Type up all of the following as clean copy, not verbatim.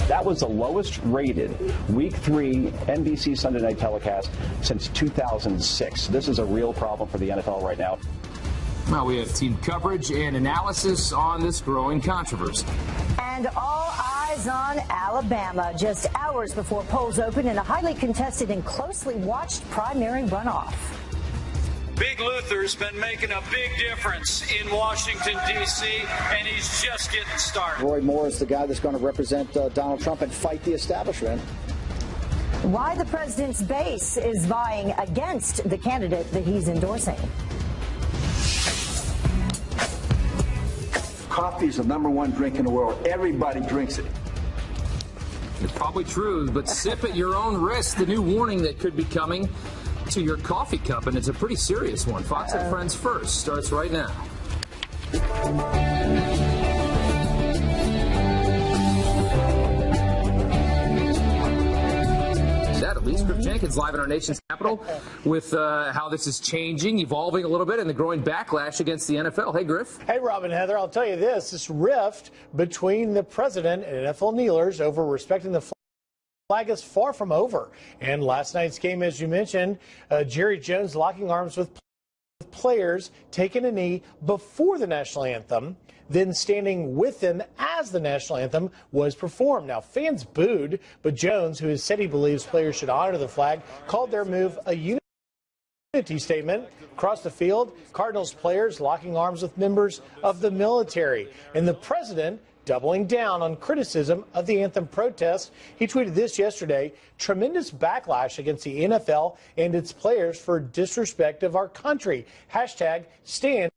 That was the lowest rated Week 3 NBC Sunday night telecast since 2006. This is a real problem for the NFL right now. Well, we have team coverage and analysis on this growing controversy. And all eyes on Alabama just hours before polls open in a highly contested and closely watched primary runoff. Big Luther's been making a big difference in Washington, D.C., and he's just getting started. Roy Moore is the guy that's going to represent Donald Trump and fight the establishment. Why the president's base is vying against the candidate that he's endorsing. Coffee is the #1 drink in the world. Everybody drinks it. It's probably true, but sip at your own risk. The new warning that could be coming to your coffee cup, and it's a pretty serious one. Fox and Friends First starts right now. At least Griff Jenkins live in our nation's capital with how this is changing, evolving a little bit, and the growing backlash against the NFL. Hey, Griff. Hey, Rob and Heather, I'll tell you this rift between the president and NFL kneelers over respecting the flag is far from over. And last night's game, as you mentioned, Jerry Jones locking arms with players, taking a knee before the national anthem, then standing with them as the national anthem was performed. Now, fans booed, but Jones, who has said he believes players should honor the flag, called their move a unity statement. Across the field, Cardinals players locking arms with members of the military. And the president doubling down on criticism of the anthem protest. He tweeted this yesterday: tremendous backlash against the NFL and its players for disrespect of our country. Hashtag stand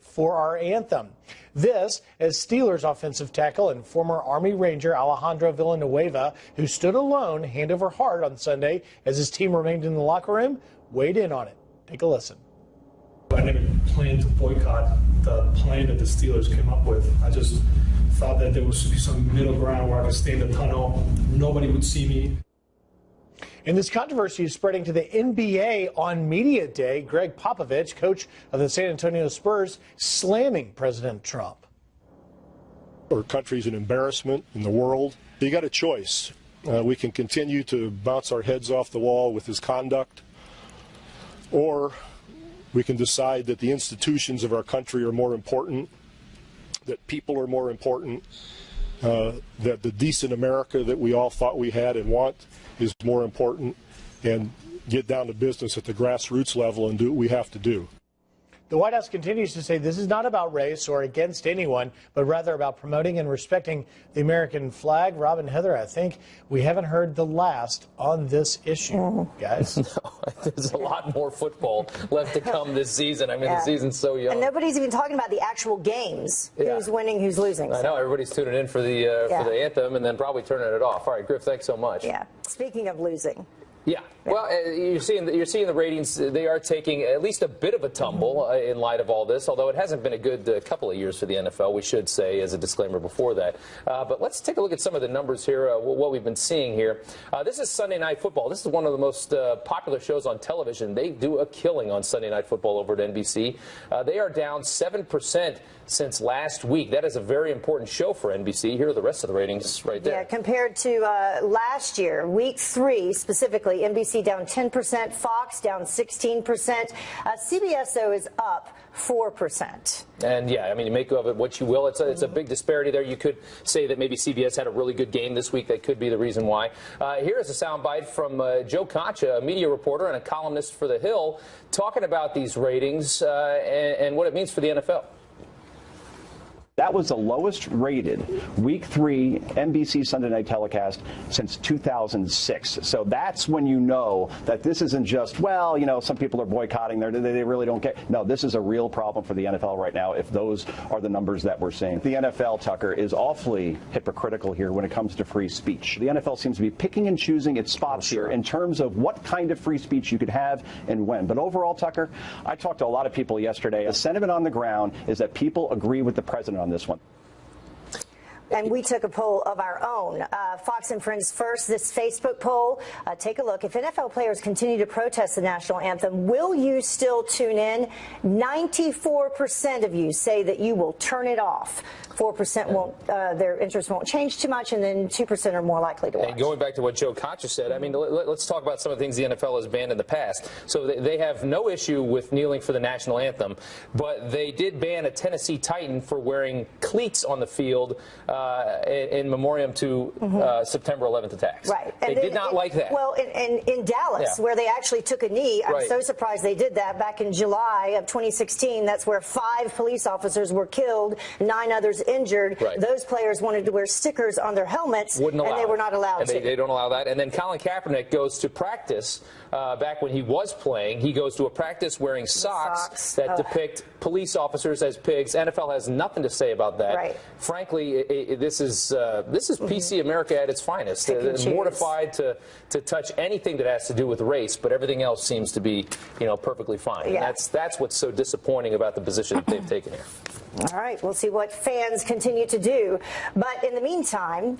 for our anthem. This as Steelers offensive tackle and former Army Ranger Alejandro Villanueva, who stood alone hand over heart on Sunday as his team remained in the locker room, weighed in on it. Take a listen. I never planned to boycott the plan that the Steelers came up with. I just thought that there was to be some middle ground where I could stay in the tunnel. Nobody would see me. And this controversy is spreading to the NBA on Media Day. Greg Popovich, coach of the San Antonio Spurs, slamming President Trump. Our country's an embarrassment in the world. You got a choice. We can continue to bounce our heads off the wall with his conduct, or we can decide that the institutions of our country are more important, that people are more important, that the decent America that we all thought we had and want is more important, and get down to business at the grassroots level and do what we have to do. The White House continues to say this is not about race or against anyone, but rather about promoting and respecting the American flag. Rob and Heather, I think we haven't heard the last on this issue, guys. No, there's a lot more football left to come this season. I mean, the season's so young. And nobody's even talking about the actual games. Who's winning, who's losing. I know, everybody's tuning in for the anthem and then probably turning it off. All right, Griff, thanks so much. Yeah. Speaking of losing. Yeah, well, you're seeing the ratings. They are taking at least a bit of a tumble in light of all this, although it hasn't been a good couple of years for the NFL, we should say, as a disclaimer before that. But let's take a look at some of the numbers here, what we've been seeing here. This is Sunday Night Football. This is one of the most popular shows on television. They do a killing on Sunday Night Football over at NBC. They are down 7% since last week. That is a very important show for NBC. Here are the rest of the ratings right there. Yeah, compared to last year, week 3 specifically, NBC down 10%, Fox down 16%. CBS, though, is up 4%. And, yeah, I mean, you make of it what you will. It's a big disparity there. You could say that maybe CBS had a really good game this week. That could be the reason why. Here is a soundbite from Joe Concha, a media reporter and a columnist for The Hill, talking about these ratings and what it means for the NFL. That was the lowest rated Week 3 NBC Sunday night telecast since 2006. So that's when you know that this isn't just, well, you know, some people are boycotting, they really don't care. No, this is a real problem for the NFL right now if those are the numbers that we're seeing. The NFL, Tucker, is awfully hypocritical here when it comes to free speech. The NFL seems to be picking and choosing its spots here in terms of what kind of free speech you could have and when. But overall, Tucker, I talked to a lot of people yesterday. The sentiment on the ground is that people agree with the president on this one. And we took a poll of our own. Fox and Friends First, this Facebook poll. Take a look. If NFL players continue to protest the national anthem, will you still tune in? 94% of you say that you will turn it off. 4% won't, their interest won't change too much, and then 2% are more likely to watch. And going back to what Joe Concha said, I mean, let's talk about some of the things the NFL has banned in the past. So they have no issue with kneeling for the national anthem, but they did ban a Tennessee Titan for wearing cleats on the field in memoriam to September 11th attacks. Right. They did not like that. Well, in Dallas, where they actually took a knee, I'm so surprised they did that back in July of 2016. That's where 5 police officers were killed, 9 others injured. Right. Those players wanted to wear stickers on their helmets, and they were not allowed to. They don't allow that. And then Colin Kaepernick goes to practice back when he was playing. He goes to a practice wearing socks that depict police officers as pigs. NFL has nothing to say about that. Right. Frankly, this is PC America at its finest. They're mortified to touch anything that has to do with race, but everything else seems to be, perfectly fine. Yeah. And that's what's so disappointing about the position that they've taken here. All right, we'll see what fans continue to do. But in the meantime,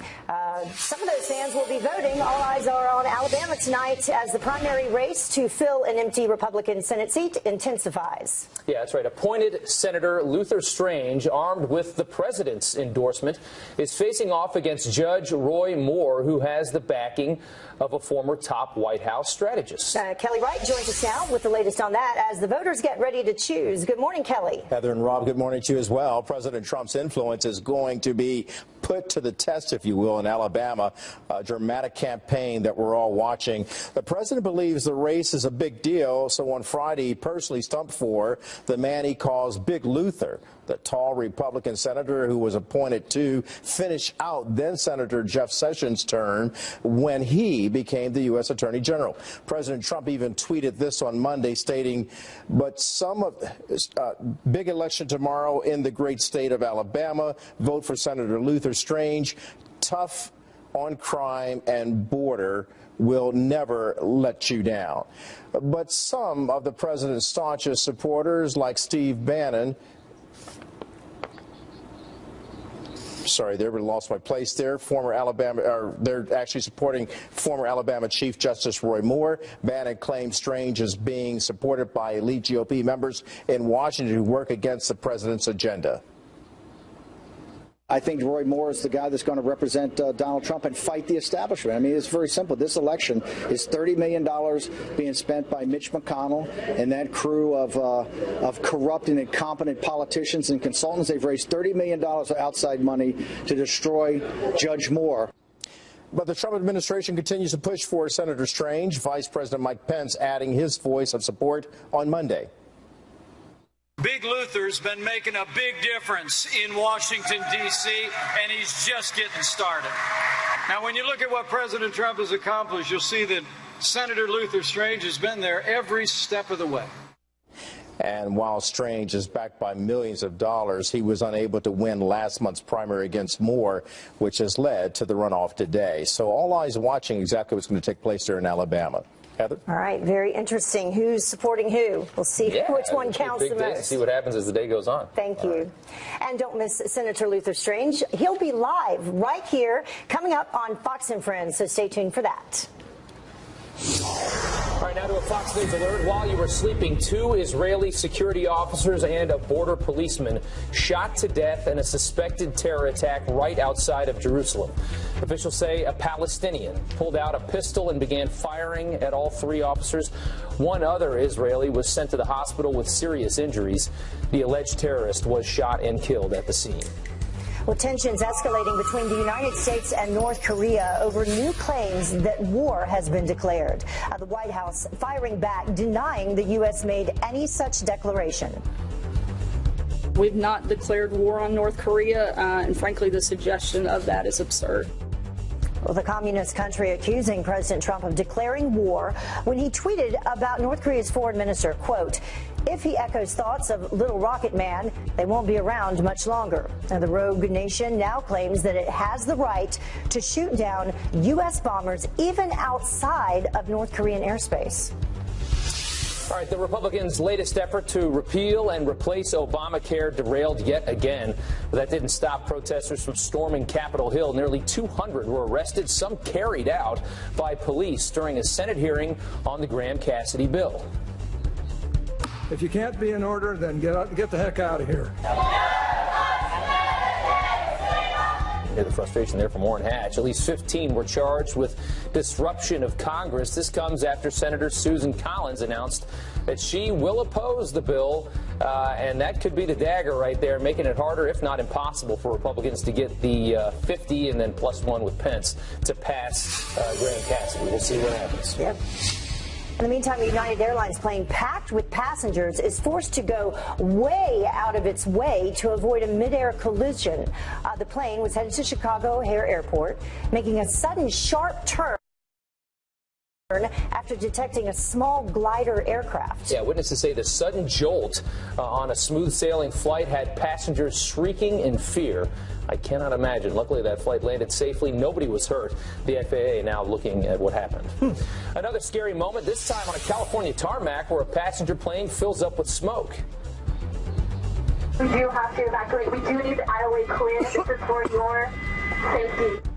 some of those fans will be voting. All eyes are on Alabama tonight as the primary race to fill an empty Republican Senate seat intensifies. Yeah, that's right. Appointed Senator Luther Strange, armed with the president's endorsement, is facing off against Judge Roy Moore, who has the backing of a former top White House strategist. Kelly Wright joins us now with the latest on that as the voters get ready to choose. Good morning, Kelly. Heather and Rob, good morning to you as well. President Trump's influence is going to be put to the test, if you will, in Alabama, a dramatic campaign that we're all watching. The president believes the race is a big deal, so on Friday he personally stumped for the man he calls Big Luther, the tall Republican senator who was appointed to finish out then-Senator Jeff Sessions' term when he became the U.S. Attorney General. President Trump even tweeted this on Monday, stating, but some of big election tomorrow in the great state of Alabama. Vote for Senator Luther Strange. Tough on crime and border, will never let you down. But some of the president's staunchest supporters, like Steve Bannon, sorry, they lost my place there. Former Alabama, they're actually supporting former Alabama Chief Justice Roy Moore. Bannon claims Strange is being supported by elite GOP members in Washington who work against the president's agenda. I think Roy Moore is the guy that's going to represent Donald Trump and fight the establishment. I mean, it's very simple. This election is $30 million being spent by Mitch McConnell and that crew of corrupt and incompetent politicians and consultants. They've raised $30 million of outside money to destroy Judge Moore. But the Trump administration continues to push for Senator Strange. Vice President Mike Pence adding his voice of support on Monday. Big Luther's been making a big difference in Washington, D.C., and he's just getting started. Now, when you look at what President Trump has accomplished, you'll see that Senator Luther Strange has been there every step of the way. And while Strange is backed by millions of dollars, he was unable to win last month's primary against Moore, which has led to the runoff today. So all eyes watching exactly what's going to take place there in Alabama. Heather? All right, very interesting. Who's supporting who? We'll see which one counts the most. See what happens as the day goes on. Thank you. And don't miss Senator Luther Strange. He'll be live right here coming up on Fox and Friends, so stay tuned for that. All right, now to a Fox News alert. While you were sleeping, 2 Israeli security officers and a border policeman shot to death in a suspected terror attack right outside of Jerusalem. Officials say a Palestinian pulled out a pistol and began firing at all 3 officers. One other Israeli was sent to the hospital with serious injuries. The alleged terrorist was shot and killed at the scene. Well, tensions escalating between the United States and North Korea over new claims that war has been declared. The White House firing back, denying the U.S. made any such declaration. We've not declared war on North Korea, and frankly, the suggestion of that is absurd. Well, the communist country accusing President Trump of declaring war when he tweeted about North Korea's foreign minister, quote, if he echoes thoughts of Little Rocket Man, they won't be around much longer. Now, the rogue nation now claims that it has the right to shoot down U.S. bombers even outside of North Korean airspace. All right, the Republicans' latest effort to repeal and replace Obamacare derailed yet again. But that didn't stop protesters from storming Capitol Hill. Nearly 200 were arrested, some carried out by police during a Senate hearing on the Graham-Cassidy bill. If you can't be in order, then get the heck out of here. Hear the frustration there from Orrin Hatch. At least 15 were charged with disruption of Congress. This comes after Senator Susan Collins announced that she will oppose the bill, and that could be the dagger right there, making it harder, if not impossible, for Republicans to get the 50 and then +1 with Pence to pass Graham-Cassidy. We'll see what happens. Yep. In the meantime, United Airlines plane packed with passengers is forced to go way out of its way to avoid a midair collision. The plane was headed to Chicago O'Hare Airport, making a sudden sharp turn after detecting a small glider aircraft. Yeah, witnesses say the sudden jolt on a smooth sailing flight had passengers shrieking in fear. I cannot imagine. Luckily, that flight landed safely. Nobody was hurt. The FAA now looking at what happened. Another scary moment, this time on a California tarmac where a passenger plane fills up with smoke. We do have to evacuate. We do need the airway clear. This is for your safety.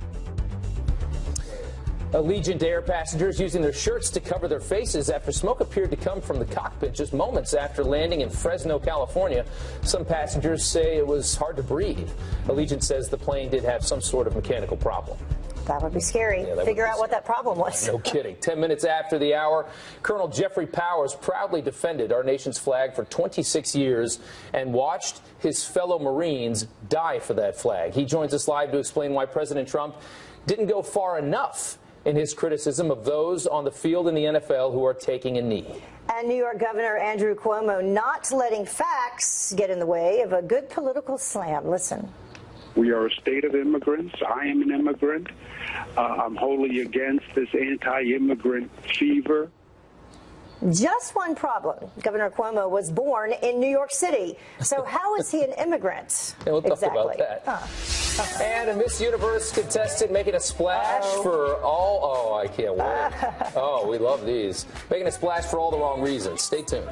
Allegiant Air passengers using their shirts to cover their faces after smoke appeared to come from the cockpit just moments after landing in Fresno, California. Some passengers say it was hard to breathe. Allegiant says the plane did have some sort of mechanical problem. That would be scary. Yeah, Figure out what that problem was. No kidding. 10 minutes after the hour, Colonel Jeffrey Powers proudly defended our nation's flag for 26 years and watched his fellow Marines die for that flag. He joins us live to explain why President Trump didn't go far enough in his criticism of those on the field in the NFL who are taking a knee. And New York Governor Andrew Cuomo not letting facts get in the way of a good political slam. Listen. We are a state of immigrants. I am an immigrant. I'm wholly against this anti-immigrant fever. Just one problem. Governor Cuomo was born in New York City. So how is he an immigrant? Yeah, we'll talk about that. And a Miss Universe contestant making a splash for all... Oh, I can't wait. Oh, we love these. Making a splash for all the wrong reasons. Stay tuned.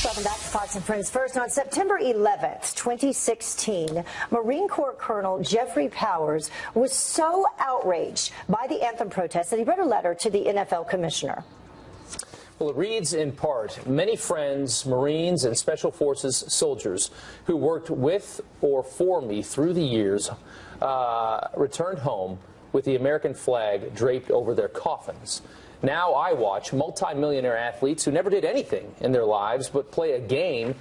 Welcome back to Fox and Friends. First, on September 11th, 2016, Marine Corps Colonel Jeffrey Powers was so outraged by the anthem protests that he wrote a letter to the NFL commissioner. Well, it reads in part, many friends, Marines, and Special Forces soldiers who worked with or for me through the years returned home with the American flag draped over their coffins. Now I watch multimillionaire athletes who never did anything in their lives but play a game,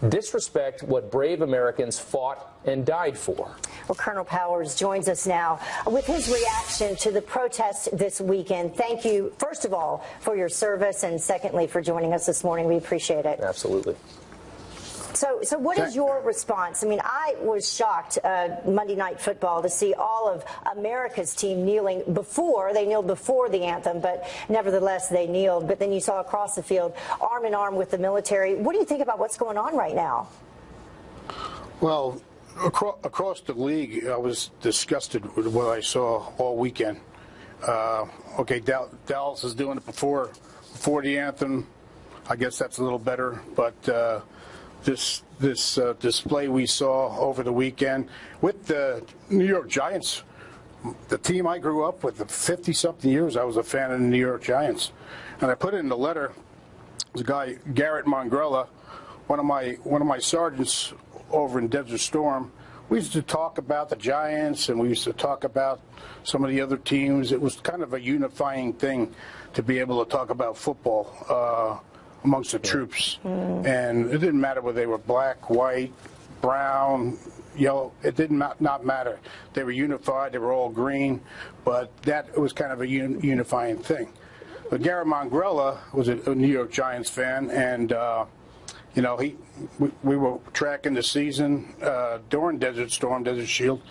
disrespect what brave Americans fought and died for. Well, Colonel Powers joins us now with his reaction to the protests this weekend. Thank you, first of all, for your service, and secondly, for joining us this morning. We appreciate it. Absolutely. So what is your response? I mean, I was shocked Monday Night Football to see all of America's team kneeling before. They kneeled before the anthem, but nevertheless they kneeled. But then you saw across the field, arm in arm with the military. What do you think about what's going on right now? Well, across the league, I was disgusted with what I saw all weekend. Okay, Dallas is doing it before the anthem. I guess that's a little better, but this display we saw over the weekend with the New York Giants, the team I grew up with, the 50-something years I was a fan of the New York Giants, and I put it in the letter. There's a guy, Garrett Mongrella, one of my sergeants over in Desert Storm. We used to talk about the Giants, and we used to talk about some of the other teams. It was kind of a unifying thing to be able to talk about football amongst the troops. And it didn't matter whether they were black, white, brown, yellow. It did not matter. They were unified. They were all green. But that was kind of a unifying thing. But Garrett Mongrella was a New York Giants fan, and you know, we were tracking the season during Desert Storm, Desert Shield,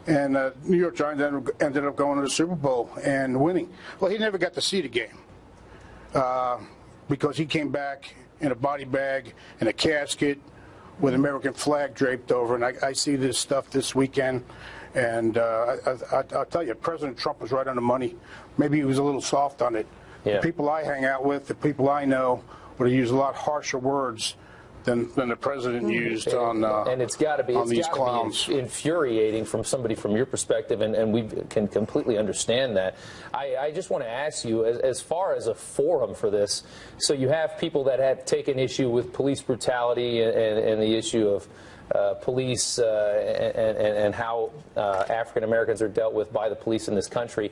and New York Giants ended up going to the Super Bowl and winning. Well, he never got to see the game because he came back in a body bag in a casket with American flag draped over. And I see this stuff this weekend, And I'll tell you, President Trump was right on the money. Maybe he was a little soft on it. Yeah. The people I hang out with, the people I know, would have used a lot harsher words than the president used on and it's got to be these clowns. Infuriating from somebody from your perspective, and we can completely understand that. I just want to ask you, as far as a forum for this, so you have people that have taken issue with police brutality and the issue of police and how African Americans are dealt with by the police in this country.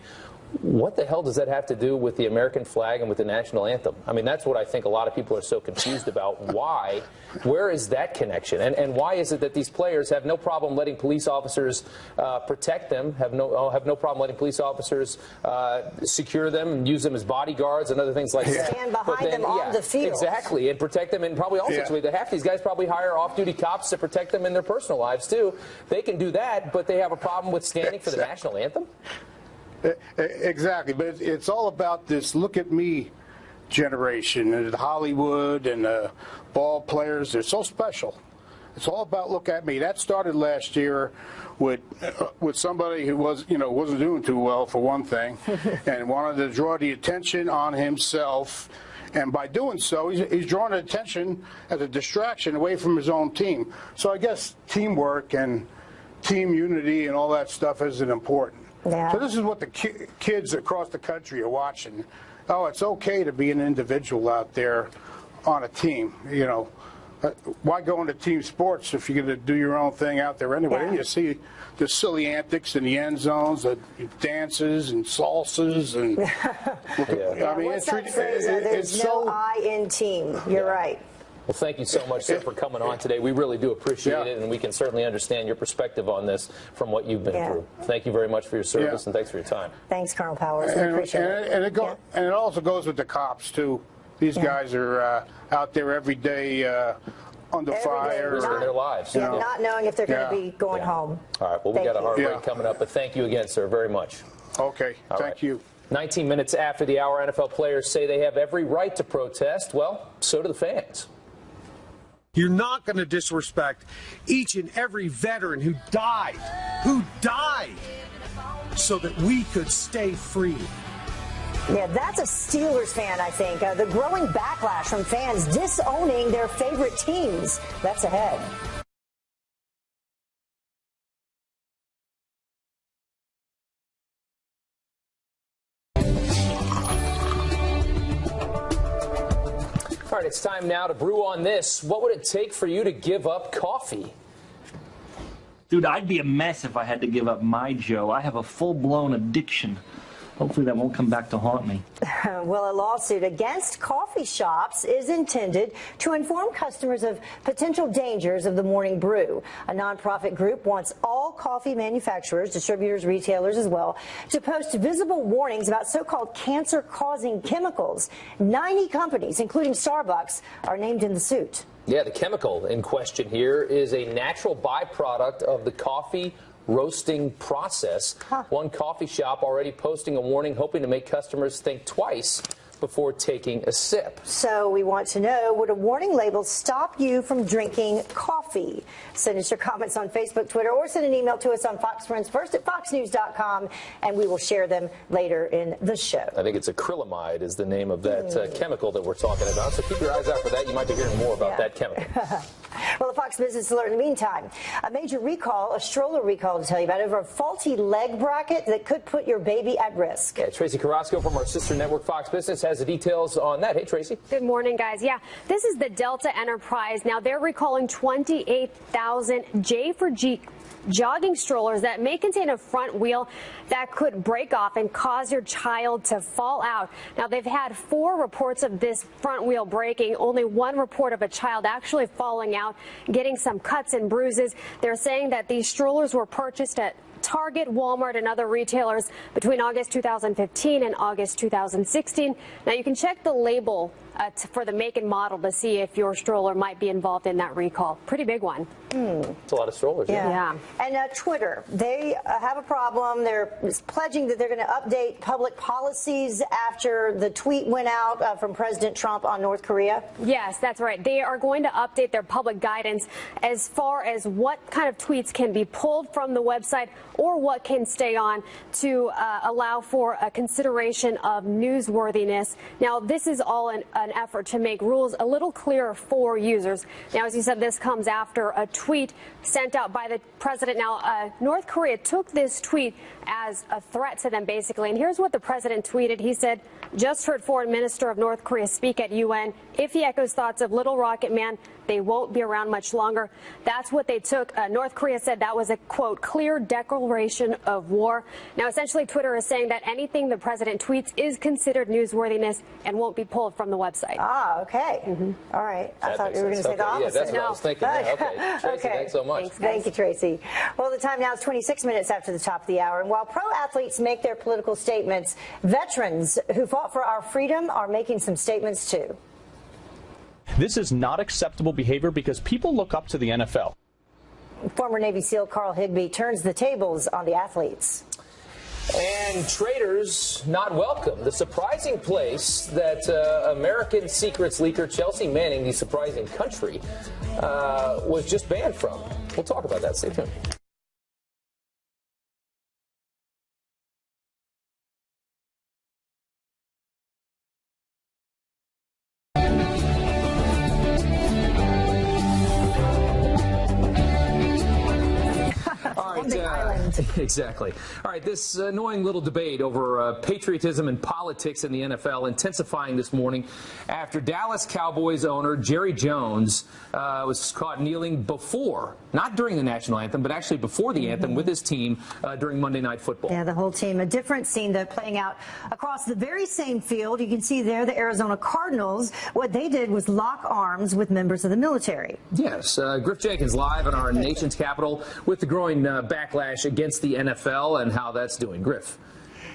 What the hell does that have to do with the American flag and with the national anthem? I mean, that's what I think a lot of people are so confused about. Why? Where is that connection? And why is it that these players have no problem letting police officers protect them, have no problem letting police officers secure them and use them as bodyguards and other things like that? Stand behind them on the field. Exactly, and protect them in probably all sorts of ways. Half these guys probably hire off-duty cops to protect them in their personal lives, too. They can do that, but they have a problem with standing for the national anthem? Exactly, but it's all about this look at me generation, and Hollywood and ball players. They're so special. It's all about look at me. That started last year with somebody who wasn't doing too well, for one thing, and wanted to draw the attention on himself. And by doing so, he's drawing attention as a distraction away from his own team. So I guess teamwork and team unity and all that stuff isn't important. Yeah. So this is what the kids across the country are watching. Oh, it's okay to be an individual out there on a team. You know, why go into team sports if you're going to do your own thing out there anyway? And you see the silly antics in the end zones, the dances and salsas, and I mean, there's no I in team. You're right. Well, thank you so much, sir, for coming on today. We really do appreciate it, and we can certainly understand your perspective on this from what you've been through. Thank you very much for your service, and thanks for your time. Thanks, Colonel Powers. We appreciate it. And it also goes with the cops, too. These guys are out there every day under fire. Risking their lives. Not knowing if they're going to be going home. All right, well, we got a hard break coming up, but thank you again, sir, very much. Okay, thank you. 19 minutes after the hour, NFL players say they have every right to protest. Well, so do the fans. You're not going to disrespect each and every veteran who died so that we could stay free. Yeah, that's a Steelers fan, I think. The growing backlash from fans disowning their favorite teams. That's ahead. All right, it's time now to brew on this. What would it take for you to give up coffee? Dude, I'd be a mess if I had to give up my Joe. I have a full-blown addiction. Hopefully that won't come back to haunt me. Well, a lawsuit against coffee shops is intended to inform customers of potential dangers of the morning brew. A nonprofit group wants all coffee manufacturers, distributors, retailers as well, to post visible warnings about so-called cancer-causing chemicals. 90 companies, including Starbucks, are named in the suit. Yeah, the chemical in question here is a natural byproduct of the coffee roasting process. One coffee shop already posting a warning, hoping to make customers think twice before taking a sip. So we want to know, would a warning label stop you from drinking coffee? Send us your comments on Facebook, Twitter, or send an email to us on Fox Friends First at foxnews.com, and we will share them later in the show. I think it's acrylamide is the name of that chemical that we're talking about, so keep your eyes out for that. You might be hearing more about that chemical. Well, a Fox Business Alert in the meantime. A major recall, a stroller recall to tell you about, over a faulty leg bracket that could put your baby at risk. Yeah, Tracy Carrasco from our sister network Fox Business has the details on that. Hey, Tracy. Good morning, guys. Yeah, this is the Delta Enterprise. Now, they're recalling 28,000 J for G jogging strollers that may contain a front wheel that could break off and cause your child to fall out. Now, they've had 4 reports of this front wheel breaking, only 1 report of a child actually falling out, getting some cuts and bruises. They're saying that these strollers were purchased at Target, Walmart, and other retailers between August 2015 and August 2016. Now, you can check the label for the make and model to see if your stroller might be involved in that recall. Pretty big one. It's a lot of strollers. Yeah. And Twitter, they have a problem. They're pledging that they're going to update public policies after the tweet went out from President Trump on North Korea. Yes, that's right. They are going to update their public guidance as far as what kind of tweets can be pulled from the website or what can stay on to allow for a consideration of newsworthiness. Now, this is all an effort to make rules a little clearer for users. Now, as you said, this comes after a tweet sent out by the president. Now, North Korea took this tweet as a threat to them, basically. And here's what the president tweeted. He said, "Just heard Foreign Minister of North Korea speak at UN. If he echoes thoughts of Little Rocket Man, they won't be around much longer." That's what they took. North Korea said that was a, quote, clear declaration of war. Now, essentially, Twitter is saying that anything the president tweets is considered newsworthiness and won't be pulled from the website. Ah, okay. All right. I thought you were going to say the opposite. Yeah, that's what I was thinking. Yeah, okay. Tracy, thanks so much. Thank you, Tracy. Well, the time now is 26 minutes after the top of the hour. And while pro athletes make their political statements, veterans who fought for our freedom are making some statements, too. This is not acceptable behavior because people look up to the NFL. Former Navy SEAL Carl Higbie turns the tables on the athletes. And traitors not welcome. The surprising place that American secrets leaker Chelsea Manning, the surprising country, was just banned from. We'll talk about that. Stay tuned. Exactly. All right, this annoying little debate over patriotism and politics in the NFL intensifying this morning after Dallas Cowboys owner Jerry Jones was caught kneeling before, not during the national anthem, but actually before the anthem with his team during Monday Night Football. Yeah, the whole team. A different scene, though, playing out across the very same field. You can see there the Arizona Cardinals. What they did was lock arms with members of the military. Yes, Griff Jenkins live in our nation's capital with the growing backlash against the NFL and how that's doing. Griff.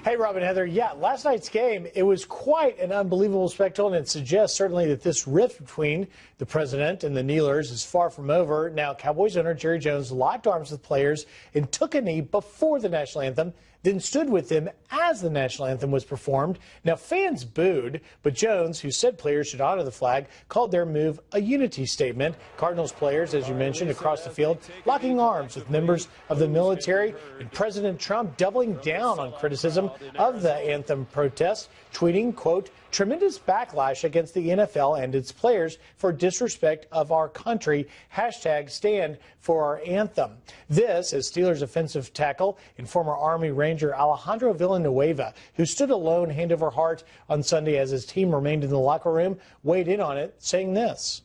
Hey, Rob and Heather. Yeah, last night's game, it was quite an unbelievable spectacle, and it suggests certainly that this rift between the president and the kneelers is far from over. Now, Cowboys owner Jerry Jones locked arms with players and took a knee before the national anthem, then stood with them as the national anthem was performed. Now, fans booed, but Jones, who said players should honor the flag, called their move a unity statement. Cardinals players, as you mentioned, across the field, locking arms with members of the military, and President Trump doubling down on criticism of the anthem protest, tweeting, quote, "Tremendous backlash against the NFL and its players for disrespect of our country. Hashtag stand for our anthem." This is Steelers offensive tackle and former Army Ranger Alejandro Villanueva, who stood alone hand over heart on Sunday as his team remained in the locker room, weighed in on it, saying this.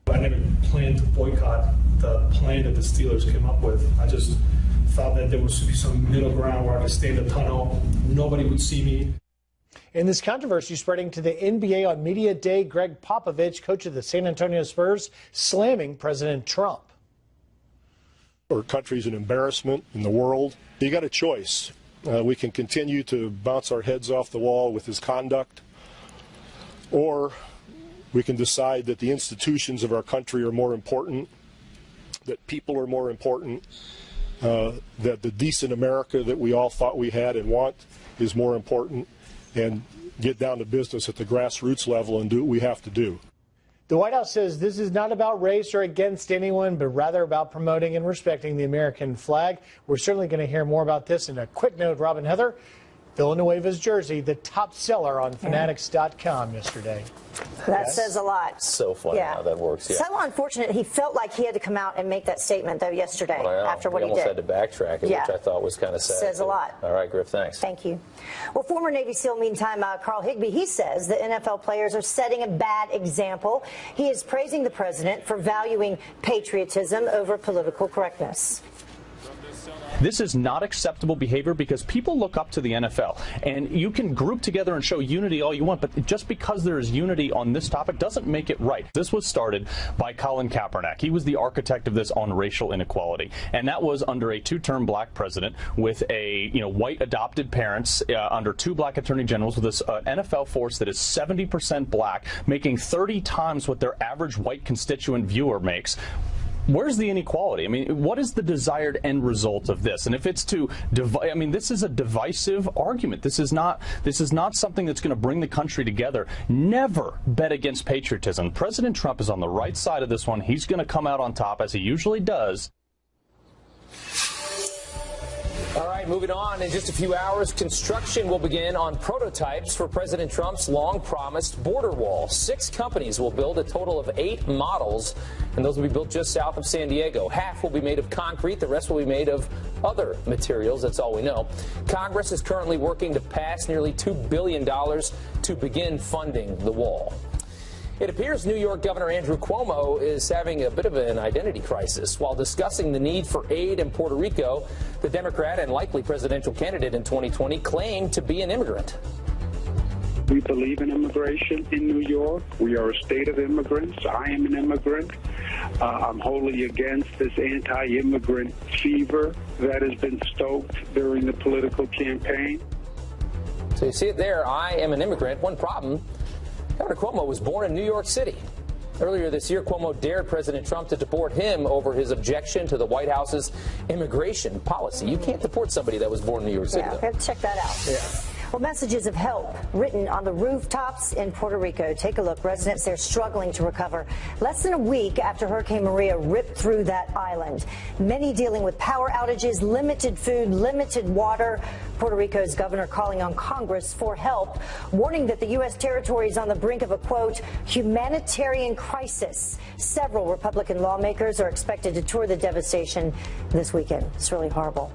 I never planned to boycott the plan that the Steelers came up with. I just thought that there was to be some middle ground where I could stay in the tunnel. Nobody would see me. In this controversy spreading to the NBA on Media Day, Greg Popovich, coach of the San Antonio Spurs, slamming President Trump. Our country's an embarrassment in the world. You got a choice. We can continue to bounce our heads off the wall with his conduct, or we can decide that the institutions of our country are more important, that people are more important, that the decent America that we all thought we had and want is more important, and get down to business at the grassroots level and do what we have to do. The White House says this is not about race or against anyone, but rather about promoting and respecting the American flag. We're certainly going to hear more about this. In a quick note, Rob and Heather, Villanueva's jersey, the top seller on Fanatics.com yesterday. That says a lot. So funny how that works. Yeah. So unfortunate. He felt like he had to come out and make that statement, though, yesterday after what he did. He almost had to backtrack it, which I thought was kind of sad. Says a lot. All right, Griff, thanks. Thank you. Well, former Navy SEAL, meantime, Carl Higbie, he says the NFL players are setting a bad example. He is praising the president for valuing patriotism over political correctness. This is not acceptable behavior because people look up to the NFL. And you can group together and show unity all you want, but just because there is unity on this topic doesn't make it right. This was started by Colin Kaepernick. He was the architect of this on racial inequality. And that was under a two-term black president with a white adopted parents, under two black attorney generals, with this NFL force that is 70% black, making 30 times what their average white constituent viewer makes. Where's the inequality? I mean, what is the desired end result of this? And if it's to divide, I mean, this is a divisive argument. This is not something that's going to bring the country together. Never bet against patriotism. President Trump is on the right side of this one. He's going to come out on top, as he usually does. All right, moving on. In just a few hours, construction will begin on prototypes for President Trump's long-promised border wall. 6 companies will build a total of 8 models, and those will be built just south of San Diego. Half will be made of concrete. The rest will be made of other materials. That's all we know. Congress is currently working to pass nearly $2 billion to begin funding the wall. It appears New York Governor Andrew Cuomo is having a bit of an identity crisis. While discussing the need for aid in Puerto Rico, the Democrat and likely presidential candidate in 2020 claimed to be an immigrant. We believe in immigration in New York. We are a state of immigrants. I am an immigrant. I'm wholly against this anti-immigrant fever that has been stoked during the political campaign. So you see it there. I am an immigrant. One problem. Governor Cuomo was born in New York City. Earlier this year, Cuomo dared President Trump to deport him over his objection to the White House's immigration policy. You can't deport somebody that was born in New York City. Yeah, check that out. Yeah. Well, messages of help written on the rooftops in Puerto Rico. Take a look. Residents there struggling to recover. Less than a week after Hurricane Maria ripped through that island. Many dealing with power outages, limited food, limited water. Puerto Rico's governor calling on Congress for help, warning that the U.S. territory is on the brink of a, quote, humanitarian crisis. Several Republican lawmakers are expected to tour the devastation this weekend. It's really horrible.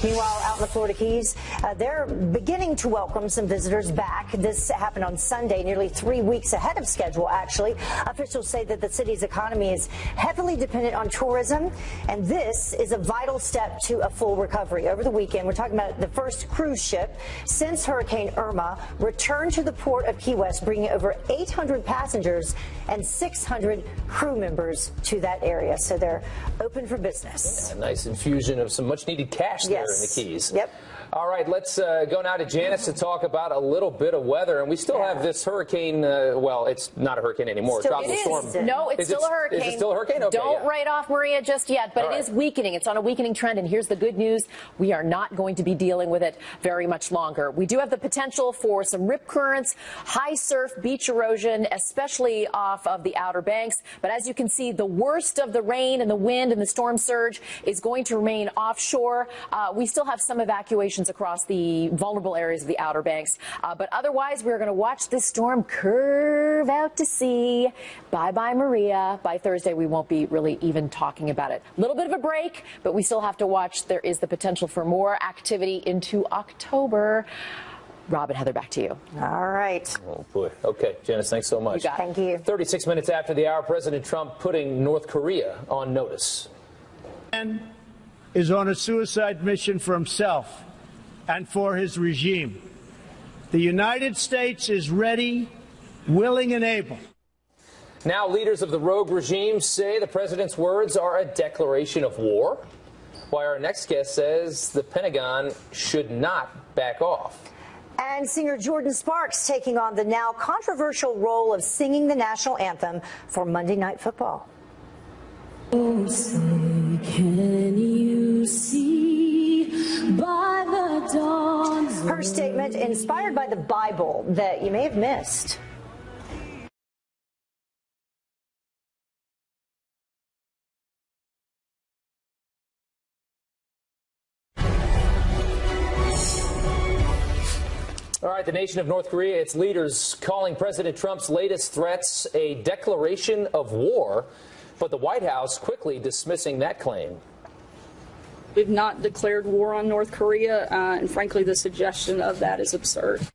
Meanwhile, out in the Florida Keys, they're beginning to welcome some visitors back. This happened on Sunday, nearly 3 weeks ahead of schedule, actually. Officials say that the city's economy is heavily dependent on tourism, and this is a vital step to a full recovery. Over the weekend, we're talking about the first cruise ship since Hurricane Irma returned to the port of Key West, bringing over 800 passengers and 600 crew members to that area. So they're open for business. Yeah, a nice infusion of some much-needed cash there in the Keys. Yep. All right, let's go now to Janice to talk about a little bit of weather. And we still have this hurricane. Well, it's not a hurricane anymore. Still, Tropical storm. No, it's still a hurricane. Is it still a hurricane? Okay, Don't write off Maria just yet, but it is weakening. It's on a weakening trend. And here's the good news. We are not going to be dealing with it very much longer. We do have the potential for some rip currents, high surf, beach erosion, especially off of the Outer Banks. But as you can see, the worst of the rain and the wind and the storm surge is going to remain offshore. We still have some evacuations across the vulnerable areas of the Outer Banks. But otherwise, we're going to watch this storm curve out to sea. Bye-bye, Maria. By Thursday, we won't be really even talking about it. A little bit of a break, but we still have to watch. There is the potential for more activity into October. Rob and Heather, back to you. All right. Oh, boy. Okay, Janice, thanks so much. You got it. Thank you. 36 minutes after the hour, President Trump putting North Korea on notice. Is on a suicide mission for himself and for his regime. The United States is ready, willing, and able. Now, leaders of the rogue regime say the president's words are a declaration of war, while our next guest says the Pentagon should not back off. And singer Jordan Sparks taking on the now controversial role of singing the national anthem for Monday Night Football. Oh, say, can you see by the dawn's Her statement inspired by the Bible that you may have missed. All right, the nation of North Korea, its leaders calling President Trump's latest threats a declaration of war, but the White House quickly dismissing that claim. We've not declared war on North Korea, and frankly, the suggestion of that is absurd.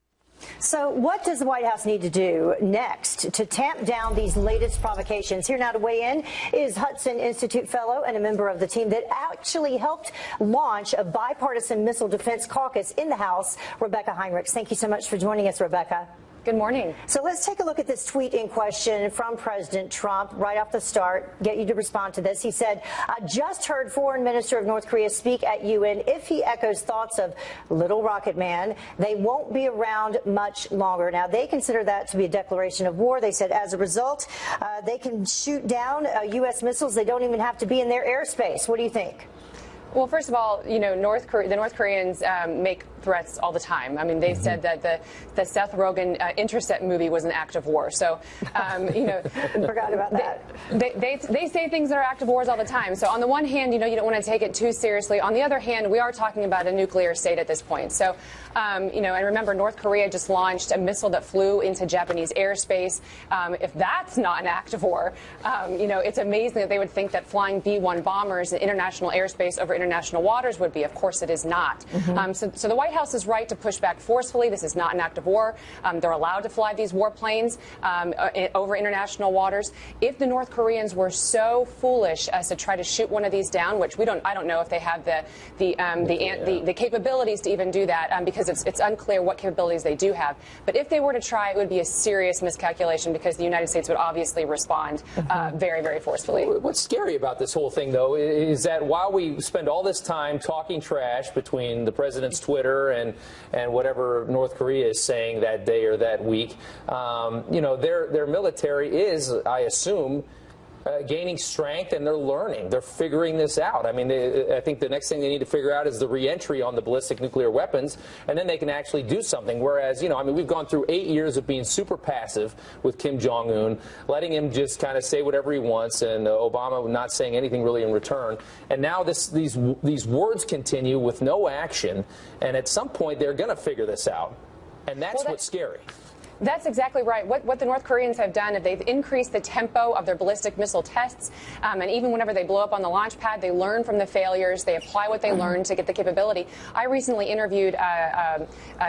So what does the White House need to do next to tamp down these latest provocations? Here now to weigh in is Hudson Institute fellow and a member of the team that actually helped launch a bipartisan missile defense caucus in the House, Rebecca Heinrichs. Thank you so much for joining us, Rebecca. Good morning. So let's take a look at this tweet in question from President Trump right off the start. Get you to respond to this. He said, I just heard Foreign Minister of North Korea speak at UN. If he echoes thoughts of Little Rocket Man, they won't be around much longer. Now, they consider that to be a declaration of war. They said as a result, they can shoot down U.S. missiles. They don't even have to be in their airspace. What do you think? Well, first of all, you know, the North Koreans make threats all the time. I mean, they said that the Seth Rogen Intercept movie was an act of war. So, you know, forgot about that. They say things that are act of wars all the time. So, on the one hand, you know, you don't want to take it too seriously. On the other hand, we are talking about a nuclear state at this point. So, you know, and remember, North Korea just launched a missile that flew into Japanese airspace. If that's not an act of war, you know, it's amazing that they would think that flying B-1 bombers in international airspace over international waters would be. Of course, it is not. So the White House is right to push back forcefully. This is not an act of war. They're allowed to fly these warplanes over international waters. If the North Koreans were so foolish as to try to shoot one of these down, which I don't know if they have the capabilities to even do that, because it's unclear what capabilities they do have. But if they were to try, it would be a serious miscalculation, because the United States would obviously respond very, very forcefully. What's scary about this whole thing, though, is that while we spend all this time talking trash between the president's Twitter and whatever North Korea is saying that day or that week, you know, their military is, I assume, gaining strength, and they're learning. They're figuring this out. I mean, I think the next thing they need to figure out is the reentry on the ballistic nuclear weapons, and then they can actually do something. Whereas, you know, I mean, we've gone through 8 years of being super passive with Kim Jong-un, letting him just kind of say whatever he wants, and Obama not saying anything really in return. And now these words continue with no action, and at some point they're going to figure this out. And that's what's scary. That's exactly right. What the North Koreans have done is they've increased the tempo of their ballistic missile tests, and even whenever they blow up on the launch pad, they learn from the failures. They apply what they learn to get the capability. I recently interviewed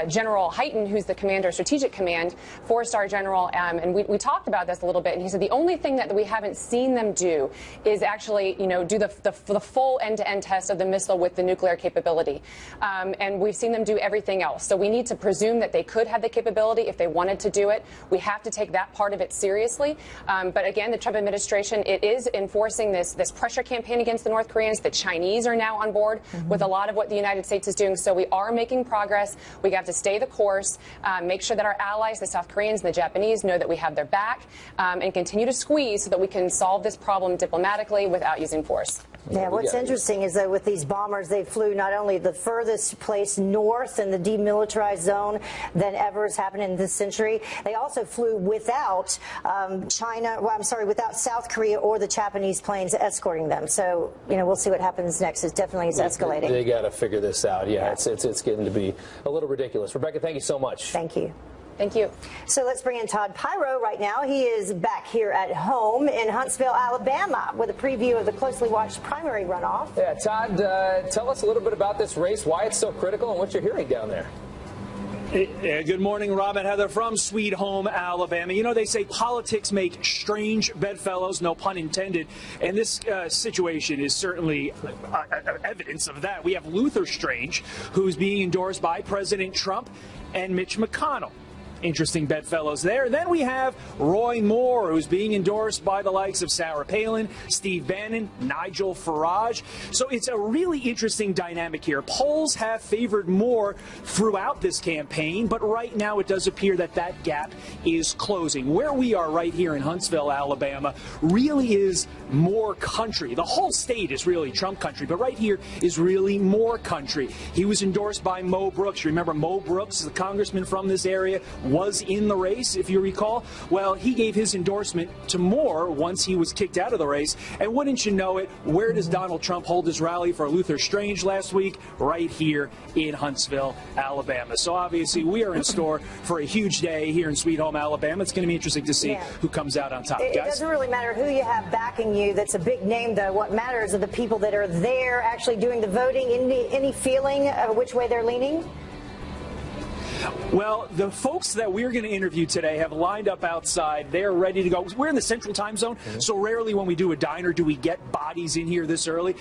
General Hyten, who's the commander of Strategic Command, 4-star general, and we talked about this a little bit, and he said the only thing that we haven't seen them do is actually, you know, do the full end-to-end test of the missile with the nuclear capability, and we've seen them do everything else. So we need to presume that they could have the capability if they wanted to do it. We have to take that part of it seriously. But again, the Trump administration, it is enforcing this pressure campaign against the North Koreans. The Chinese are now on board with a lot of what the United States is doing. So we are making progress. We have to stay the course, make sure that our allies, the South Koreans and the Japanese, know that we have their back, and continue to squeeze so that we can solve this problem diplomatically without using force. Yeah, what's interesting is that with these bombers, they flew not only the furthest place north in the demilitarized zone than ever has happened in this century, they also flew without without South Korea or the Japanese planes escorting them. So, you know, we'll see what happens next. It definitely is escalating. They got to figure this out. Yeah, it's getting to be a little ridiculous. Rebecca, thank you so much. Thank you. Thank you. So let's bring in Todd Pyro right now. He is back here at home in Huntsville, Alabama, with a preview of the closely watched primary runoff. Yeah, Todd, tell us a little bit about this race, why it's so critical, and what you're hearing down there. Good morning, Rob and Heather from Sweet Home, Alabama. You know, they say politics make strange bedfellows, no pun intended, and this situation is certainly evidence of that. We have Luther Strange, who's being endorsed by President Trump and Mitch McConnell. Interesting bedfellows there. Then we have Roy Moore, who's being endorsed by the likes of Sarah Palin, Steve Bannon, Nigel Farage. So it's a really interesting dynamic here. Polls have favored Moore throughout this campaign, but right now it does appear that that gap is closing. Where we are right here in Huntsville, Alabama, really is more country. The whole state is really Trump country, but right here is really more country. He was endorsed by Mo Brooks. Remember, Mo Brooks, the congressman from this area, was in the race, if you recall. Well, he gave his endorsement to Moore once he was kicked out of the race. And wouldn't you know it, where does Donald Trump hold his rally for Luther Strange last week? Right here in Huntsville, Alabama. So obviously we are in store for a huge day here in Sweet Home, Alabama. It's going to be interesting to see who comes out on top, guys. It doesn't really matter who you have backing you. That's a big name, though. What matters are the people that are there actually doing the voting. Any feeling of which way they're leaning? Well, the folks that we're going to interview today have lined up outside. They're ready to go. We're in the Central Time Zone, so rarely when we do a diner do we get bodies in here this early.